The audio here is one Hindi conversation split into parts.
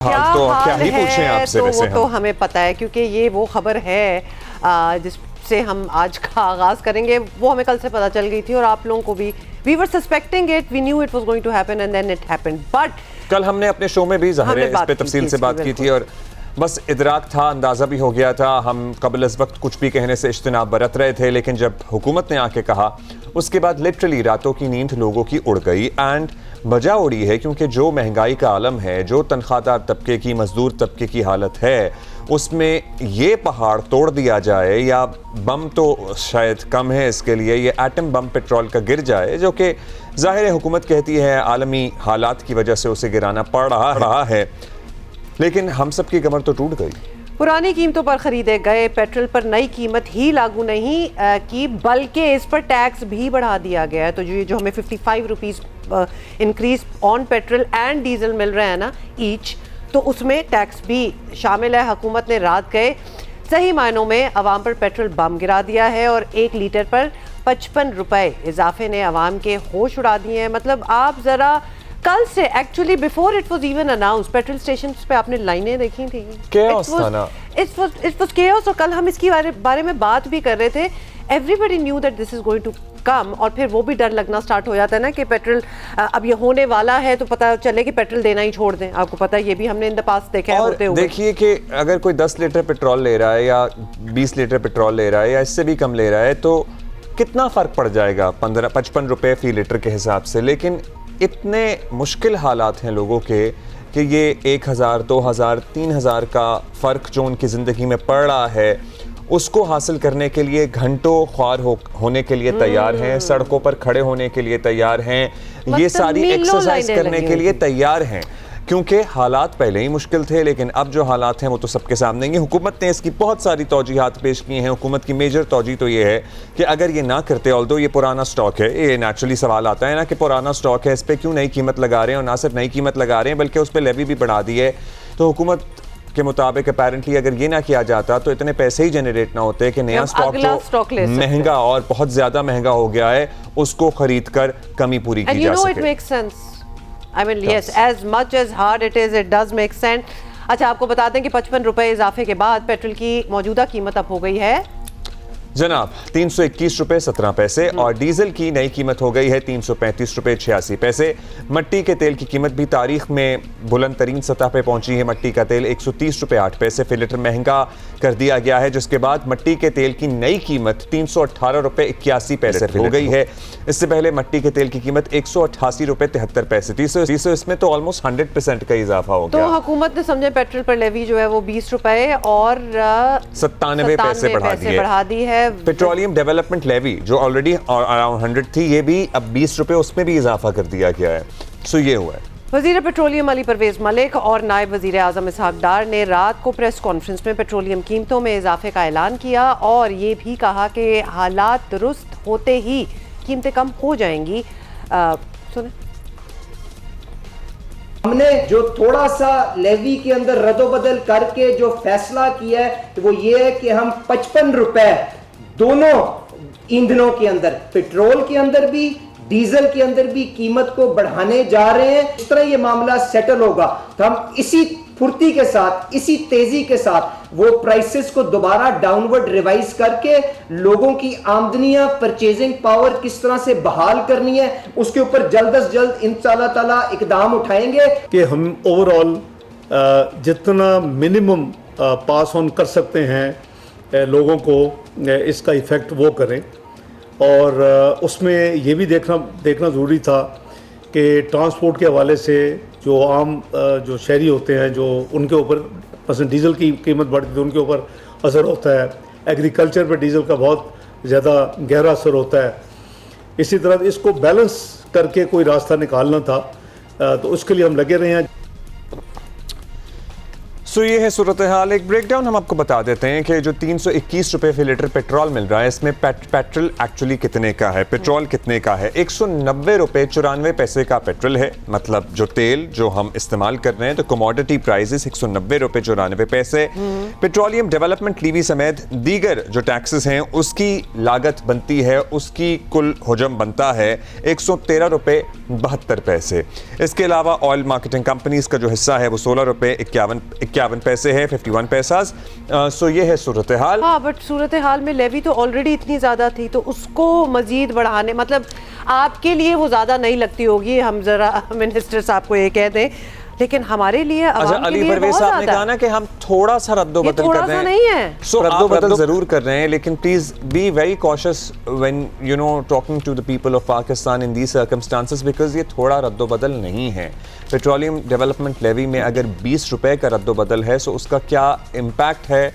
क्या ही पूछें आपसे तो वैसे वो तो हमें पता है क्योंकि ये वो खबर है जिससे हम आज का आगाज करेंगे। वो हमें कल से पता चल गई थी और आप लोगों को भी। We were suspecting it, we knew it was going to happen and then it happened. But कल हमने अपने शो में भी ज़ाहिर है इस पे तफसील से बात की थी और बस इदराक था, अंदाज़ा भी हो गया था। हम कबल इस वक्त कुछ भी कहने से इज्तिनाब बरत रहे थे, लेकिन जब हुकूमत ने आके कहा उसके बाद लिटरली रातों की नींद लोगों की उड़ गई। एंड वजह उड़ी है क्योंकि जो महंगाई का आलम है, जो तनख्वाहदार तबके की, मजदूर तबके की हालत है, उसमें ये पहाड़ तोड़ दिया जाए या बम तो शायद कम है इसके लिए, ये एटम बम पेट्रोल का गिर जाए, जो कि ज़ाहिर है हुकूमत कहती है आलमी हालात की वजह से उसे गिराना पड़ रहा है, लेकिन हम सब की कमर तो टूट गई। पुरानी कीमतों पर खरीदे गए पेट्रोल पर नई कीमत ही लागू नहीं की, बल्कि इस पर टैक्स भी बढ़ा दिया गया है। तो जो हमें 55 rupees increase on petrol and diesel मिल रहा है ना ईच, तो उसमें टैक्स भी शामिल है। हुकूमत ने रात गए सही मायनों में अवाम पर पेट्रोल बम गिरा दिया है और 1 लीटर पर 55 रुपए इजाफे ने अवाम के होश उड़ा दिए हैं। मतलब आप ज़रा कल से actually before it was even announce petrol station पे आपने लाइनें देखी थी, chaos था ना, इट वाज chaos। और कल हम इसकी बारे में बात भी कर रहे थे। Everybody knew that this is going to come, और फिर वो भी डर लगना स्टार्ट हो जाता है ना कि पेट्रोल अब ये होने वाला है तो पता चले कि पेट्रोल देना ही छोड़ दें। आपको पता है ये भी हमने इन द पास्ट देखा है होते हुए। देखिए कि अगर कोई 10 लीटर पेट्रोल ले रहा है या 20 लीटर पेट्रोल ले रहा है या इससे भी कम ले रहा है तो कितना फ़र्क पड़ जाएगा 55 रुपये फी लीटर के हिसाब से। लेकिन इतने मुश्किल हालात हैं लोगों के कि ये 1000, 2000, 3000 का फ़र्क जो उनकी ज़िंदगी में पड़ रहा है उसको हासिल करने के लिए घंटों ख्वार होने के लिए तैयार हैं, सड़कों पर खड़े होने के लिए तैयार हैं, ये सारी एक्सरसाइज करने के लिए तैयार हैं, क्योंकि हालात पहले ही मुश्किल थे। लेकिन अब जो हालात हैं वो तो सबके सामने हैं। हुकूमत ने इसकी बहुत सारी तौजीहात पेश की हैं। हुकूमत की मेजर तौजी तो ये है कि अगर ये ना करते, ऑल्दो ये पुराना स्टॉक है, ये नेचुरली सवाल आता है ना कि पुराना स्टॉक है, इस पर क्यों नई कीमत लगा रहे हैं, और ना सिर्फ नई कीमत लगा रहे हैं बल्कि उस पर लेवी भी बढ़ा दी है। तो हुकूमत के मुताबिक अपेरेंटली अगर ये ना किया जाता तो इतने पैसे ही जनरेट ना होते कि नया स्टॉक जो महंगा और बहुत ज़्यादा महंगा हो गया है उसको खरीद कर कमी पूरी की जा सके। I mean, yes, as much as hard it is, it does make sense. अच्छा, आपको बता दें कि 55 रुपए इजाफे के बाद पेट्रोल की मौजूदा कीमत अब हो गई है जनाब 321 रुपए 17 पैसे और डीजल की नई कीमत हो गई है 335 रुपए 86 पैसे। मट्टी के तेल की कीमत भी तारीख में बुलंद तरीन सतह पे पहुंची है। मट्टी का तेल 130 रुपए 8 पैसे फी लीटर महंगा कर दिया गया है, जिसके बाद मट्टी के तेल की नई कीमत 318 रुपए 81 पैसे हो गई है। इससे पहले मट्टी के तेल की कीमत 188 रुपए 73 पैसे थी। इसमें तो ऑलमोस्ट 100% का इजाफा हो गया। तो हुकूमत ने समझे पेट्रोल पर लेवी जो है वो 20 रुपए और 97 पैसे बढ़ा दी है। पेट्रोलियम डेवलपमेंट लेवी जो ऑलरेडी अराउंड 100 थी, ये भी अब 20 रुपए उसमें भी इजाफा कर दिया गया है। सो ये हुआ है। वजीर पेट्रोलियम अली परवेज मलिक और नायब वजीर आजम इसहाक डार ने रात को प्रेस कॉन्फ्रेंस में पेट्रोलियम कीमतों में इजाफे का ऐलान किया और ये भी कहा कि हालात दुरुस्त होते ही कीमतें कम हो जाएंगी। सुने, हमने जो थोड़ा सा लेवी के अंदर रद्दोबदल करके जो फैसला किया है तो वो ये है कि हम 55 रुपए दोनों ईंधनों के अंदर, पेट्रोल के अंदर भी डीजल के अंदर भी कीमत को बढ़ाने जा रहे हैं। इस तरह ये मामला सेटल होगा तो हम इसी फुर्ती के साथ, इसी तेजी के साथ वो प्राइसेस को दोबारा डाउनवर्ड रिवाइज करके लोगों की आमदनियां, परचेजिंग पावर किस तरह से बहाल करनी है उसके ऊपर जल्द अज जल्द इंशाअल्लाह ताला इकदाम उठाएंगे कि हम ओवरऑल जितना मिनिमम पास ऑन कर सकते हैं लोगों को इसका इफ़ेक्ट वो करें। और उसमें ये भी देखना ज़रूरी था कि ट्रांसपोर्ट के हवाले से जो आम जो शहरी होते हैं जो उनके ऊपर मसलन डीज़ल की कीमत बढ़ती है उनके ऊपर असर होता है, एग्रीकल्चर पर डीज़ल का बहुत ज़्यादा गहरा असर होता है। इसी तरह इसको बैलेंस करके कोई रास्ता निकालना था, तो उसके लिए हम लगे रहे हैं। सो ये है सूरत हाल। एक ब्रेकडाउन हम आपको बता देते हैं कि जो 321 रुपए फी लीटर पेट्रोल मिल रहा है, इसमें पेट्रोल एक्चुअली कितने का है, पेट्रोल कितने का है। 190 रुपए 94 पैसे का पेट्रोल है, मतलब जो तेल जो हम इस्तेमाल कर रहे हैं, तो कमोडिटी प्राइसेस 190 रुपए 94 पैसे। पेट्रोलियम डेवलपमेंट लीवी समेत दीगर जो टैक्सेस हैं उसकी लागत बनती है, उसकी कुल हुजम बनता है 113 रुपए 72 पैसे। इसके अलावा ऑयल मार्केटिंग कंपनीज का जो हिस्सा है वो 16 रुपए 51 पैसे है, 51 पैसा। सो ये है सूरत हाल। हाँ, बट सूरत हाल में लेवी तो ऑलरेडी इतनी ज़्यादा थी, तो उसको मजीद बढ़ाने, मतलब आपके लिए वो ज़्यादा नहीं लगती होगी, हम ज़रा मिनिस्टर साहब को ये कह दें, लेकिन हमारे लिए अच्छा, अली परवेज साहब ने कहा ना कि हम थोड़ा सा रद्दोबदल कर रहे हैं, नहीं है। सो रद्दोबदल जरूर कर रहे हैं, लेकिन please be very cautious when you know talking to the people of Pakistan in these circumstances, because ये थोड़ा रद्दोबदल नहीं है। पेट्रोलियम डेवलपमेंट लेवी में अगर 20 रुपए का रद्दोबदल है, सो उसका क्या इम्पैक्ट है,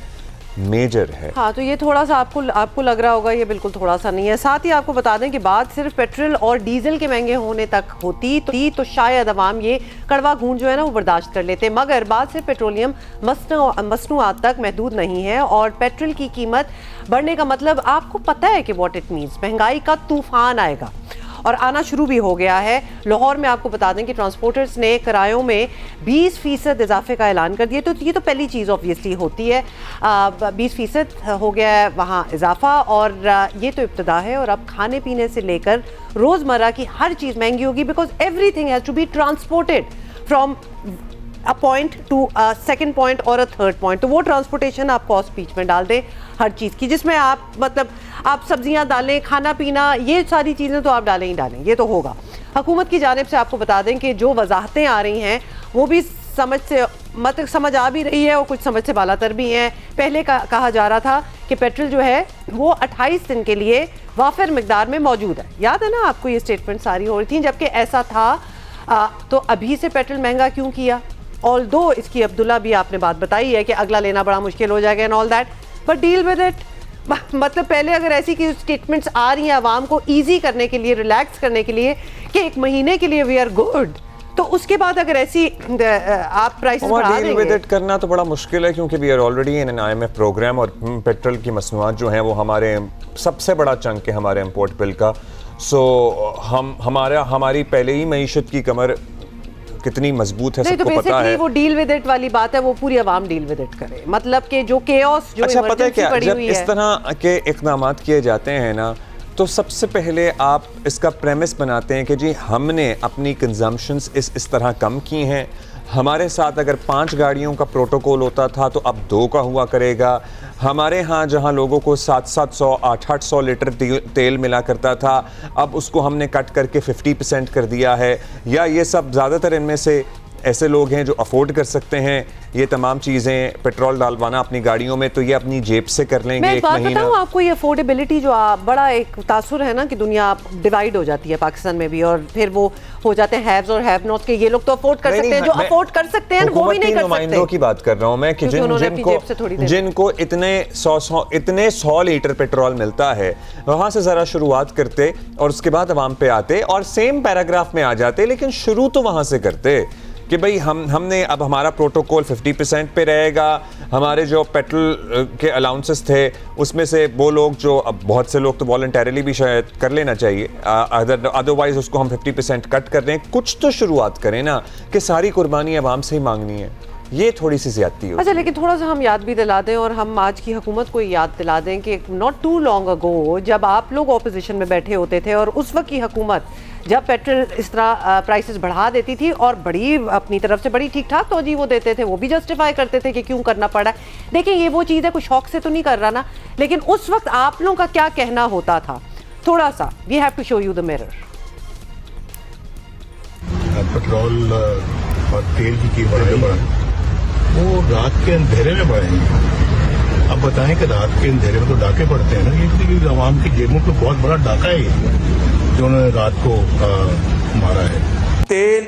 मेजर है। हाँ, तो ये थोड़ा सा आपको लग रहा होगा, ये बिल्कुल थोड़ा सा नहीं है। साथ ही आपको बता दें कि बात सिर्फ पेट्रोल और डीजल के महंगे होने तक होती तो शायद अवाम ये कड़वा घूंट जो है ना वो बर्दाश्त कर लेते, मगर बात सिर्फ पेट्रोलियम मसनूआत तक महदूद नहीं है। और पेट्रोल की कीमत बढ़ने का मतलब आपको पता है कि व्हाट इट मीन्स, महंगाई का तूफान आएगा और आना शुरू भी हो गया है। लाहौर में आपको बता दें कि ट्रांसपोर्टर्स ने किरायों में 20% इजाफे का ऐलान कर दिया, तो ये तो पहली चीज़ ऑब्वियसली होती है। 20% हो गया है वहाँ इजाफा, और ये तो इब्तदा है। और अब खाने पीने से लेकर रोज़मर्रा की हर चीज़ महंगी होगी, because everything has to be transported from a point to a second point और अ थर्ड पॉइंट। तो वो ट्रांसपोर्टेशन आप कॉस्ट बीच में डाल दें हर चीज़ की, जिसमें आप मतलब आप सब्जियां डालें, खाना पीना, ये सारी चीज़ें तो आप डालें ही डालें, ये तो होगा। हुकूमत की जानिब से आपको बता दें कि जो वजाहतें आ रही हैं वो भी समझ आ भी रही है, और कुछ समझ से बालातर भी हैं। पहले कहा जा रहा था कि पेट्रोल जो है वो 28 दिन के लिए वाफिर मिकदार में मौजूद है। याद है ना आपको, ये स्टेटमेंट सारी हो रही थी, जबकि ऐसा था। तो अभी से पेट्रोल महंगा क्यों किया? ऑल्दो इसकी अब्दुल्ला भी आपने बात बताई है कि अगला लेना बड़ा मुश्किल हो जाएगा and all that, but deal with it. मतलब पहले अगर ऐसी की स्टेटमेंट्स आ रही हैं आवाम को ईजी करने के लिए, रिलैक्स करने के लिए कि 1 महीने के लिए वी आर गुड, तो उसके बाद अगर ऐसी आप प्राइसेस बढ़ा देंगे, डील विद इट करना तो बड़ा मुश्किल है, क्योंकि we are already in an IMF programme, और पेट्रोल की मसनूआत जो हैं वो हमारे सबसे बड़ा चंक है हमारे इम्पोर्ट बिल का। सो हमारी पहले ही मईशत की कमर कितनी मजबूत है सबको पता है। वो डील विद इट वाली बात है, वो पूरी आवाम डील विद इट करे, मतलब कि जो केओस, जो अच्छा, पता है क्या, पड़ी जब हुई इस है, तरह के इक़दामात किए जाते हैं ना, तो सबसे पहले आप इसका प्रेमिस बनाते हैं कि जी हमने अपनी कंजम्पशंस इस तरह कम की हैं। हमारे साथ अगर 5 गाड़ियों का प्रोटोकॉल होता था तो अब 2 का हुआ करेगा। हमारे यहाँ जहाँ लोगों को 700 800 लीटर तेल मिला करता था, अब उसको हमने कट करके 50% कर दिया है। या ये सब ज़्यादातर इनमें से ऐसे लोग हैं जो अफोर्ड कर सकते हैं ये तमाम चीज़ें, पेट्रोल डालवाना अपनी गाड़ियों में, तो ये अपनी जेब से कर लेंगे। मैं एक बात महीना बताऊं आपको, ये अफोर्डेबिलिटी जो बड़ा एक तासुर है ना कि दुनिया डिवाइड हो जाती है पाकिस्तान में भी, और फिर वो हो जाते हैं हैव्स और हैव नॉट्स के। ये लोग तो अफोर्ड कर सकते हैं, जो अफोर्ड कर सकते हैं वो भी नहीं कर सकते। नुमाइंदों की बात कर रहा हूं मैं कि जिनको इतने 100 लीटर पेट्रोल मिलता है, वहां से जरा शुरुआत करते और उसके बाद अवाम पे आते और सेम पैराग्राफ में आ जाते, लेकिन शुरू तो वहां से करते कि भाई हमने अब हमारा प्रोटोकॉल 50% पे रहेगा। हमारे जो पेट्रोल के अलाउंसेस थे उसमें से वो लोग जो, अब बहुत से लोग तो वॉलंटरीली भी शायद कर लेना चाहिए, अदरवाइज उसको हम 50% कट कर रहे हैं। कुछ तो शुरुआत करें ना कि सारी कुर्बानी आवाम से ही मांगनी है, ये थोड़ी सी ज्यादती है। अच्छा, लेकिन थोड़ा सा हम याद भी दिला दें, और हम आज की हुकूमत को याद दिला दें कि नॉट टू लॉन्ग अगो जब आप लोग ऑपोजिशन में बैठे होते थे और उस वक्त की हुकूमत जब पेट्रोल इस तरह प्राइसेस बढ़ा देती थी और बड़ी अपनी तरफ से बड़ी ठीक ठाक तोजी वो देते थे, वो भी जस्टिफाई करते थे कि क्यों करना पड़ा। देखिए, ये वो चीज़ है, कुछ शौक से तो नहीं कर रहा ना, लेकिन उस वक्त आप लोगों का क्या कहना होता था, थोड़ा सा we have to show you the mirror. Petrol और तेल की कीमतें जो बढ़ी वो रात के अंधेरे में बढ़े। अब बताएं कि रात के अंधेरे में तो डाके पड़ते हैं ना, ये आवाम की जेबों को बहुत बड़ा डाका है जो उन्होंने रात को मारा है। तेल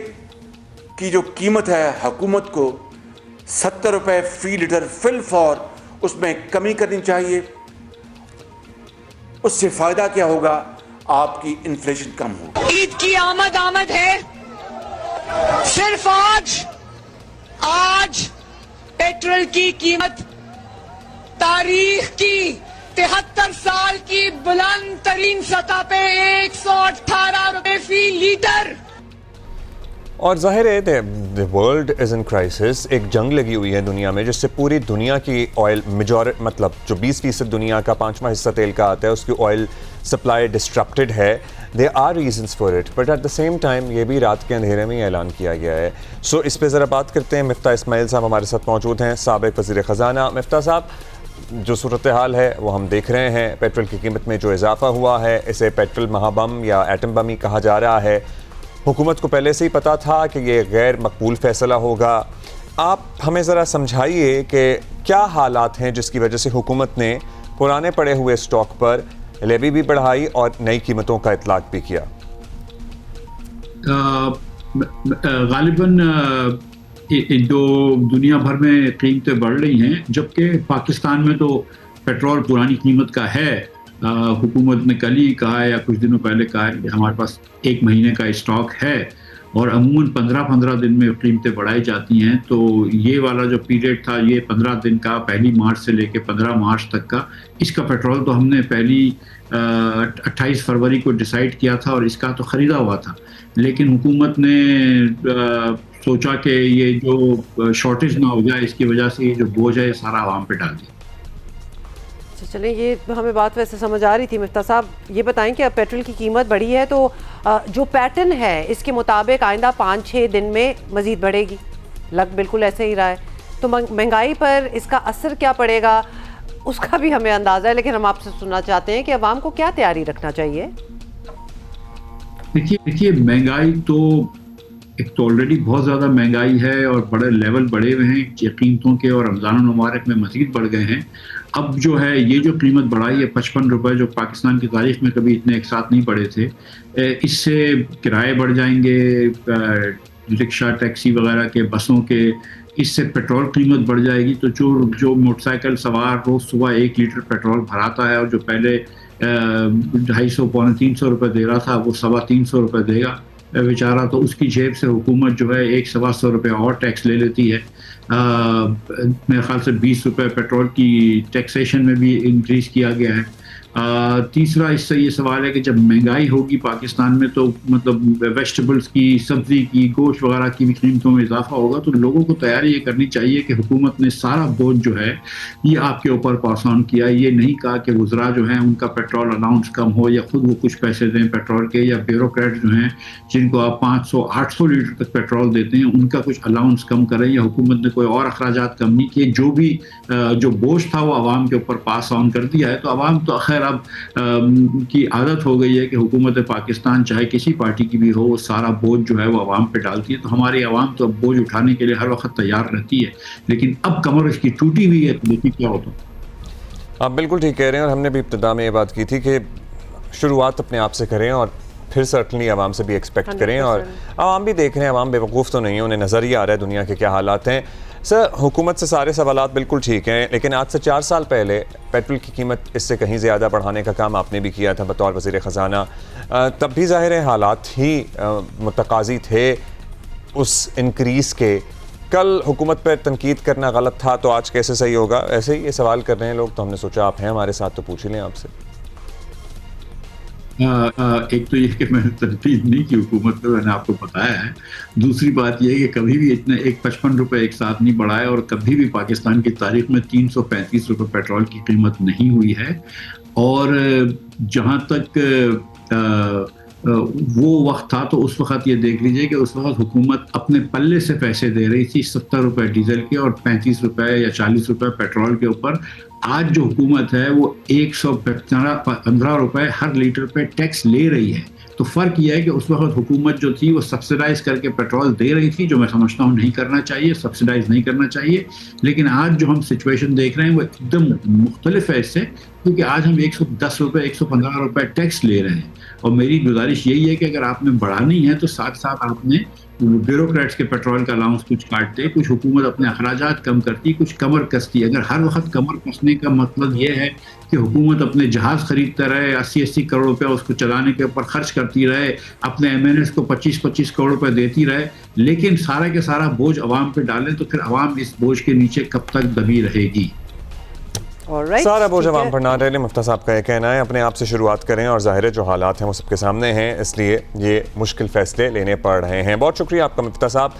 की जो कीमत है हुकूमत को 70 रुपए फी लीटर फिल फॉर, उसमें कमी करनी चाहिए। उससे फायदा क्या होगा, आपकी इन्फ्लेशन कम होगी। ईद की आमद है। सिर्फ आज पेट्रोल की कीमत तारीख की 73 साल की बुलंद तरीन सतह पे 118 रुपए फी लीटर। और जाहिर है the world is in crisis, एक जंग लगी हुई है दुनिया में जिससे पूरी दुनिया की ऑयल मतलब जो 20% दुनिया का 5वां हिस्सा तेल का आता है उसकी ऑयल सप्लाई डिस्ट्रप्टेड है। They are reasons for it, but at the same time ये भी रात के अंधेरे में ही ऐलान किया गया है। सो इस पर ज़रा बात करते हैं। मिफ्ता इस्माइल साहब हमारे साथ मौजूद हैं, साबिक वज़ीर ख़जाना। मिफ्ता साहब, जो सूरत हाल है वो हम देख रहे हैं, पेट्रोल की कीमत में जो इजाफा हुआ है इसे पेट्रोल महाबम या एटम बम ही कहा जा रहा है। हुकूमत को पहले से ही पता था कि ये गैर मकबूल फैसला होगा। आप हमें ज़रा समझाइए कि क्या हालात हैं जिसकी वजह से हुकूमत ने पुराने पड़े हुए स्टॉक पर लेवी भी बढ़ाई और नई कीमतों का इतलाक भी किया। गालिबन जो दुनिया भर में कीमतें बढ़ रही हैं, जबकि पाकिस्तान में तो पेट्रोल पुरानी कीमत का है। हुकूमत ने कल ही कहा है या कुछ दिनों पहले कहा है कि हमारे पास 1 महीने का स्टॉक है और अमूमन 15-15 दिन में कीमतें बढ़ाई जाती हैं। तो ये वाला जो पीरियड था, ये 15 दिन का, 1 मार्च से लेकर 15 मार्च तक का, इसका पेट्रोल तो हमने पहली 28 फरवरी को डिसाइड किया था और इसका तो ख़रीदा हुआ था। लेकिन हुकूमत ने सोचा कि ये जो शॉर्टेज ना हो जाए, इसकी वजह से ये जो बोझ है ये सारा आवाम पे डाल दिया। चलें, ये हमें बात वैसे समझ आ रही थी। मिफ्ता साहब, ये बताएं कि अब पेट्रोल की कीमत बढ़ी है तो जो पैटर्न है इसके मुताबिक आइंदा 5-6 दिन में मज़ीद बढ़ेगी, लग बिल्कुल ऐसे ही रहा है। तो महंगाई पर इसका असर क्या पड़ेगा उसका भी हमें अंदाज़ा है, लेकिन हम आपसे सुनना चाहते हैं कि अवाम को क्या तैयारी रखना चाहिए। देखिए महंगाई तो एक तो ऑलरेडी बहुत ज़्यादा महंगाई है और बड़े लेवल बढ़े हुए हैं कीमतों के, और रमज़ान मुबारक में मज़ीद बढ़ गए हैं। अब जो है ये जो कीमत बढ़ाई है 55 रुपये, जो पाकिस्तान की तारीख में कभी इतने एक साथ नहीं बढ़े थे, इससे किराए बढ़ जाएंगे, रिक्शा टैक्सी वगैरह के, बसों के, इससे पेट्रोल कीमत बढ़ जाएगी। तो जो मोटरसाइकिल सवार रोज़ सुबह 1 लीटर पेट्रोल भराता है और जो पहले 250-300 रुपये दे रहा था, वो 325 रुपये देगा बेचारा। तो उसकी जेब से हुकूमत जो है 100-125 रुपये और टैक्स ले लेती है। मेरे ख्याल से 20 रुपये पेट्रोल की टैक्सेशन में भी इंक्रीज़ किया गया है। तीसरा इससे ये सवाल है कि जब महंगाई होगी पाकिस्तान में तो मतलब वेजिटेबल्स की, सब्ज़ी की, गोश्त वगैरह की भी कीमतों में इजाफा होगा। तो लोगों को तैयारी ये करनी चाहिए कि हुकूमत ने सारा बोझ जो है ये आपके ऊपर पास ऑन किया। ये नहीं कहा कि वज़रा जो हैं उनका पेट्रोल अलाउंस कम हो या खुद वो कुछ पैसे दें पेट्रोल के, या ब्यूरोक्रेट जो हैं जिनको आप 500-800 लीटर तक पेट्रोल देते हैं उनका कुछ अलाउंस कम करें, या हुकूमत ने कोई और अखराजात कम नहीं किए। जो भी जो बोझ था वो आवाम के ऊपर पास ऑन कर दिया है। तो आवाम तो खैर अब की आदत हो गई है कि हुकूमत पाकिस्तान चाहे किसी पार्टी की भी हो, वो सारा बोझ जो है वो आवाम पे डालती है। तो हमारी आवाम तो अब बोझ उठाने के लिए हर वक्त तैयार रहती है, लेकिन अब कमर इसकी टूटी हुई है। तो देखिए क्या होता है। आप बिल्कुल ठीक कह रहे हैं, और हमने भी इब्तिदा में ये बात की थी कि शुरुआत अपने आप से करें और फिर सर्टनली आवाम से भी एक्सपेक्ट करें। और आवाम भी देख रहे हैं, आवाम बेवकूफ़ तो नहीं है, उन्हें नज़र ही आ रहा है दुनिया के क्या हालात हैं। सर, हुकूमत से सारे सवालात बिल्कुल ठीक हैं, लेकिन आज से 4 साल पहले पेट्रोल की कीमत इससे कहीं ज़्यादा बढ़ाने का काम आपने भी किया था बतौर वज़ीर ख़जाना। तब भी ज़ाहिर है हालात ही मुतकाज़ी थे उस इंक्रीज़ के। कल हुकूमत पर तनकीद करना गलत था तो आज कैसे सही होगा? ऐसे ही ये सवाल कर रहे हैं लोग, तो हमने सोचा आप हैं हमारे साथ तो पूछ ही लें आपसे। एक तो ये कि मैंने तनकीद नहीं की हुकूमत पे, मैंने आपको बताया है। दूसरी बात ये है कि कभी भी इतने 55 रुपये एक साथ नहीं बढ़ाए, और कभी भी पाकिस्तान की तारीख में 335 रुपये पेट्रोल की कीमत नहीं हुई है। और जहाँ तक वो वक्त था तो उस वक्त ये देख लीजिए कि उस वक्त हुकूमत अपने पल्ले से पैसे दे रही थी, 70 रुपये डीजल के और 35 रुपये या 40 रुपये पेट्रोल के ऊपर। आज जो हुकूमत है वो 115 रुपये हर लीटर पे टैक्स ले रही है। तो फ़र्क यह है कि उस वक्त हुकूमत जो थी वो सब्सिडाइज़ करके पेट्रोल दे रही थी, जो मैं समझता हूँ नहीं करना चाहिए, सब्सिडाइज़ नहीं करना चाहिए। लेकिन आज जो हम सिचुएशन देख रहे हैं वो एकदम मुख्तलिफ है इससे। क्योंकि आज हम 110 रुपए 115 रुपए टैक्स ले रहे हैं। और मेरी गुजारिश यही है कि अगर आपने बढ़ानी है तो साथ साथ आपने ब्यूरोक्रेट्स के पेट्रोल का अलाउंस कुछ काटते, कुछ हुकूमत अपने अखराजात कम करती, कुछ कमर कसती। अगर हर वक्त कमर कसने का मतलब ये है कि हुकूमत अपने जहाज़ खरीदता रहे, 80-80 करोड़ रुपए उसको चलाने के ऊपर खर्च करती रहे, अपने MNS को 25-25 करोड़ रुपए देती रहे, लेकिन सारा के सारा बोझ अवाम पे डालें, तो फिर अवाम इस बोझ के नीचे कब तक दबी रहेगी। सारा बोझ अवाम पर ना डालें, मुफ्ता साहब का ये कहना है। अपने आप से शुरुआत करें, और ज़ाहिर है जो हालात हैं वो सबके सामने हैं, इसलिए ये मुश्किल फैसले लेने पड़ रहे हैं। बहुत शुक्रिया आपका मुफ्ता साहब।